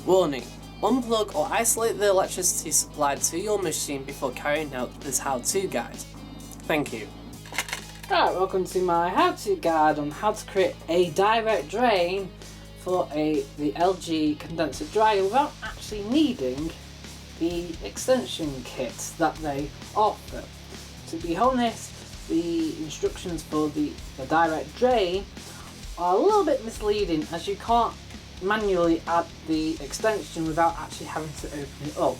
Warning: unplug or isolate the electricity supplied to your machine before carrying out this how-to guide. Thank you. Right, welcome to my how-to guide on how to create a direct drain for the LG condenser dryer without actually needing the extension kit that they offer. To be honest, the instructions for the direct drain are a little bit misleading, as you can't manually add the extension without actually having to open it up.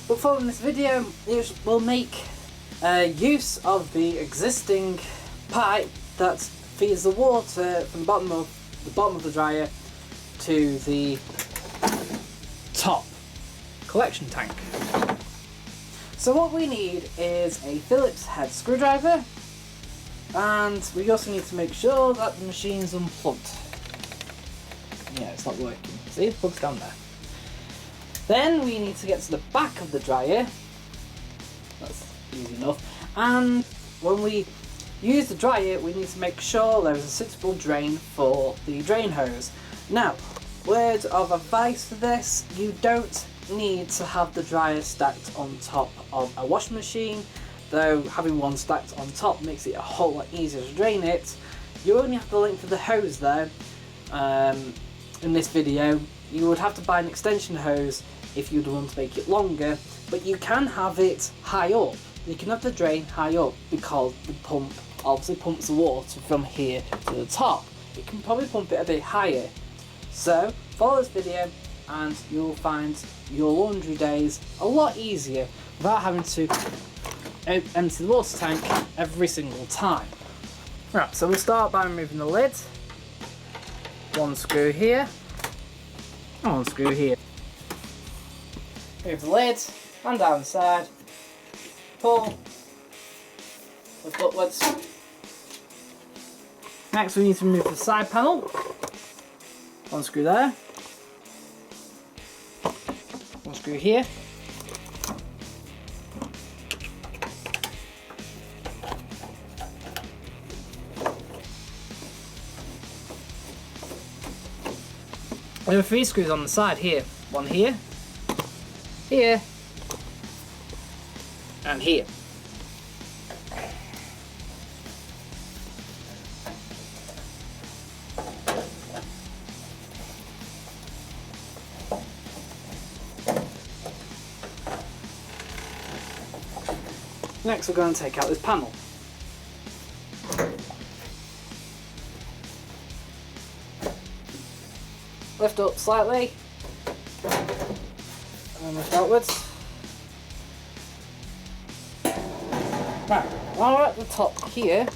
But following this video, it will make use of the existing pipe that feeds the water from the bottom of the dryer to the top collection tank. So what we need is a Phillips head screwdriver, and we also need to make sure that the machine's unplugged. Yeah, it's not working. See, the plug's down there. Then we need to get to the back of the dryer. That's easy enough. And when we use the dryer, we need to make sure there is a suitable drain for the drain hose. Now, word of advice for this: you don't need to have the dryer stacked on top of a washing machine, though having one stacked on top makes it a whole lot easier to drain it. You only have to link for the hose there. In this video, you would have to buy an extension hose if you'd want to make it longer, but you can have it high up. You can have the drain high up because the pump obviously pumps the water from here to the top. It can probably pump it a bit higher. So follow this video and you'll find your laundry days a lot easier without having to empty the water tank every single time. Right, so we'll start by removing the lid. One screw here, and one screw here. Move the lid, and down the side. Pull, lift upwards. Next we need to remove the side panel. One screw there. One screw here. There are 3 screws on the side here. One here, here, and here. Next we're going to take out this panel. Lift up slightly, and then lift outwards. Right, while we're at the top here,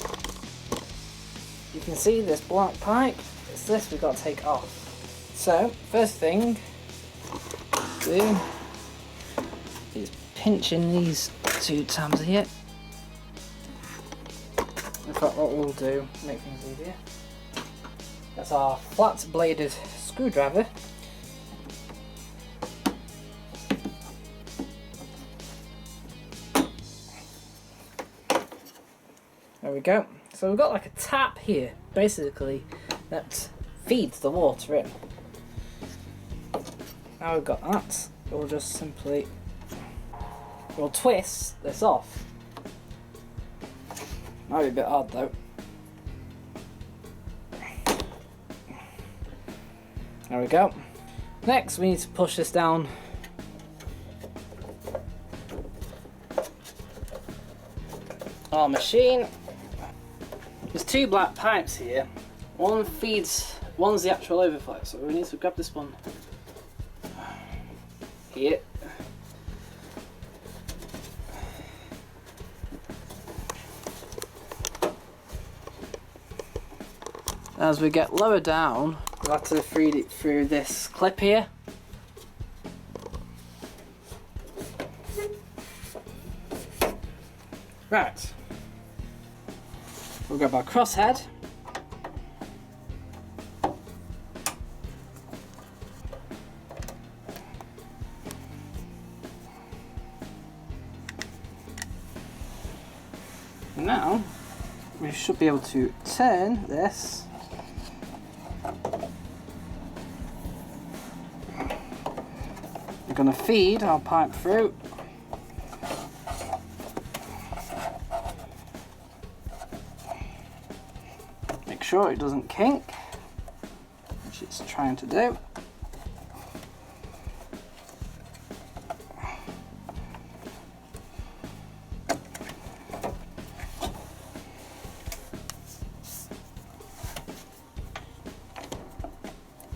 you can see this black pipe. It's this we've got to take off. So, first thing to do is pinch in these 2 tabs here. In fact, what we'll do, make things easier, that's our flat bladed screwdriver. There we go. So we've got like a tap here, basically, that feeds the water in. Now we've got that, we'll just simply, we'll twist this off. Might be a bit hard though. There we go. Next we need to push this down our machine. There's 2 black pipes here. One feeds, one's the actual overflow, so we need to grab this one here. As we get lower down, we'll have to feed it through this clip here. Right. We'll grab our crosshead. Now, we should be able to turn this going to feed our pipe through. Make sure it doesn't kink, which it's trying to do.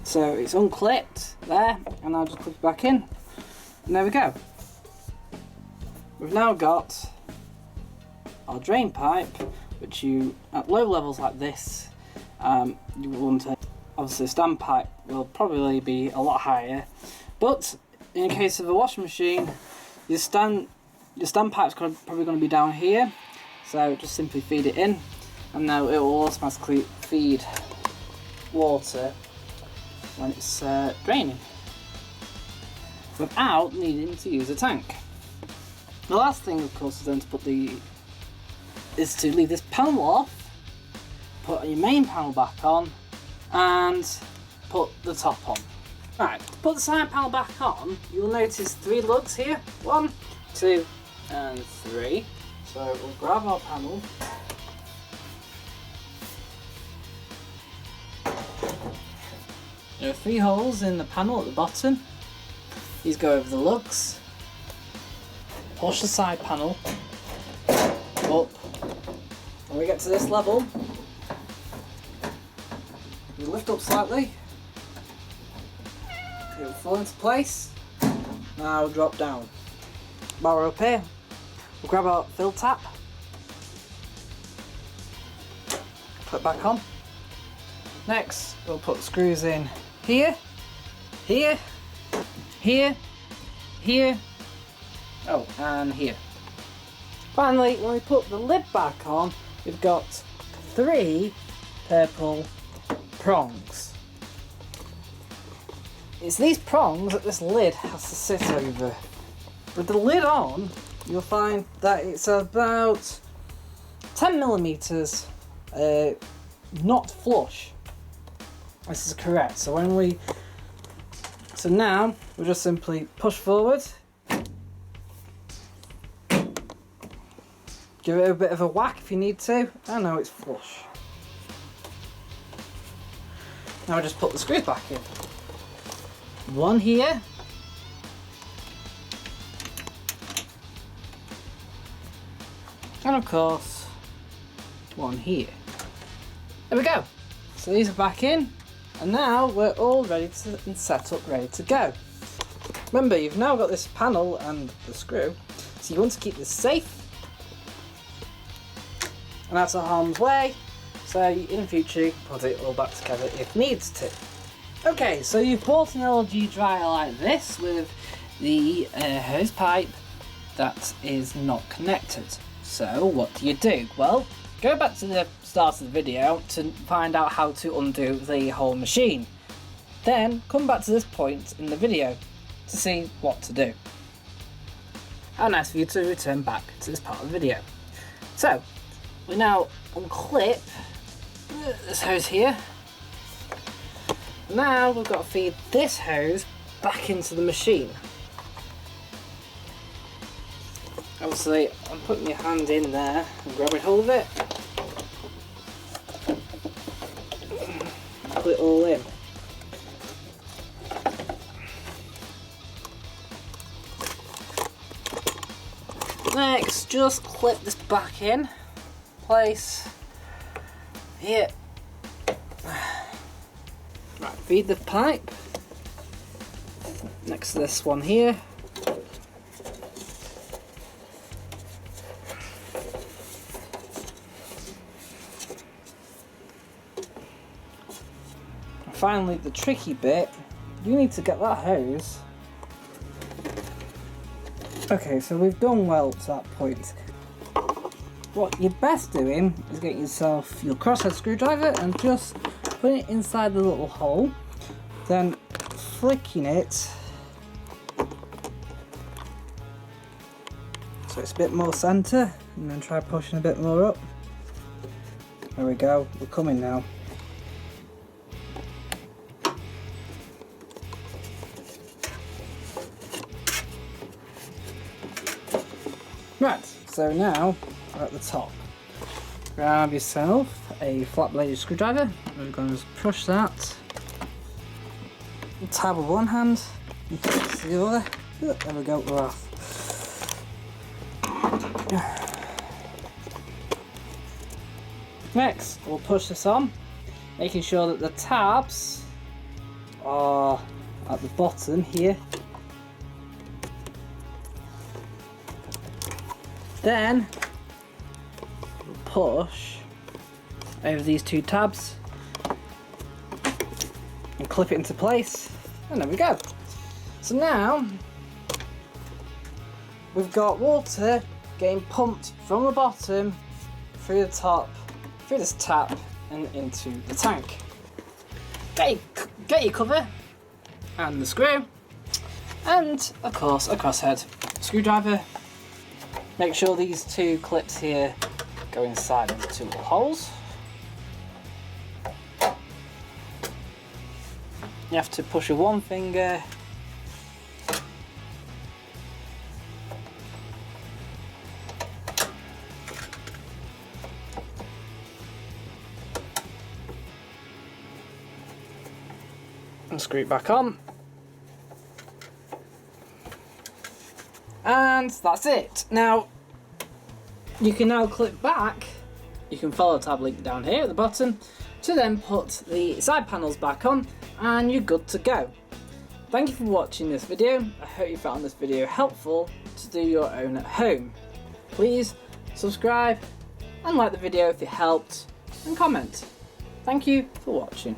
So it's unclipped there, and I'll just clip it back in, and there we go. We've now got our drain pipe, which you, at low levels like this, you want to, obviously a standpipe will probably be a lot higher, but in case of a washing machine, your standpipe's probably going to be down here, so just simply feed it in, and now it will automatically feed water when it's draining, without needing to use a tank. The last thing, of course, is then to leave this panel off, put your main panel back on, and put the top on. Right, put the side panel back on, you'll notice 3 lugs here. 1, 2, and 3. So we'll grab our panel. There are 3 holes in the panel at the bottom. These go over the lugs. Push the side panel up. When we get to this level, we lift up slightly. It will fall into place. Now drop down. While we're up here, we'll grab our fill tap. Put it back on. Next, we'll put screws in here, here, here, here, oh, and here. Finally, when we put the lid back on, we've got 3 purple prongs. It's these prongs that this lid has to sit over. With the lid on, you'll find that it's about 10mm not flush. This is correct. So now we'll just simply push forward, give it a bit of a whack if you need to, and now it's flush. Now we just put the screws back in. 1 here, and of course 1 here. There we go. So these are back in. And now we're all ready and set up, ready to go. Remember, you've now got this panel and the screw, so you want to keep this safe and out of harm's way, so in the future you can put it all back together if needs to. Okay, so you've bought an LG dryer like this with the hose pipe that is not connected. So what do? Well, go back to the start of the video to find out how to undo the whole machine. Then come back to this point in the video to see what to do. How nice for you to return back to this part of the video. So we now unclip this hose here. Now we've got to feed this hose back into the machine. Obviously I'm putting your hand in there and grabbing hold of it. Put it all in. Next, just clip this back in place here. Right, feed the pipe next to this one here. Finally, the tricky bit, you need to get that hose. Okay, so we've done well to that point. What you're best doing is getting yourself your crosshead screwdriver and just putting it inside the little hole, then flicking it so it's a bit more centre, and then try pushing a bit more up. There we go, we're coming now. Right, so now we're at the top. Grab yourself a flat bladed screwdriver. We're going to push that. Tab with one hand and twist the other. There we go, we're off. Next, we'll push this on, making sure that the tabs are at the bottom here. Then we'll push over these two tabs and clip it into place, and there we go. So now we've got water getting pumped from the bottom through the top, through this tap and into the tank. Get your cover and the screw, and of course a crosshead screwdriver. Make sure these two clips here go inside of the two little holes. You have to push with one finger and screw it back on. And that's it. Now, you can now clip back. You can follow the tab link down here at the bottom to then put the side panels back on, and you're good to go. Thank you for watching this video. I hope you found this video helpful to do your own at home. Please subscribe and like the video if it helped, and comment. Thank you for watching.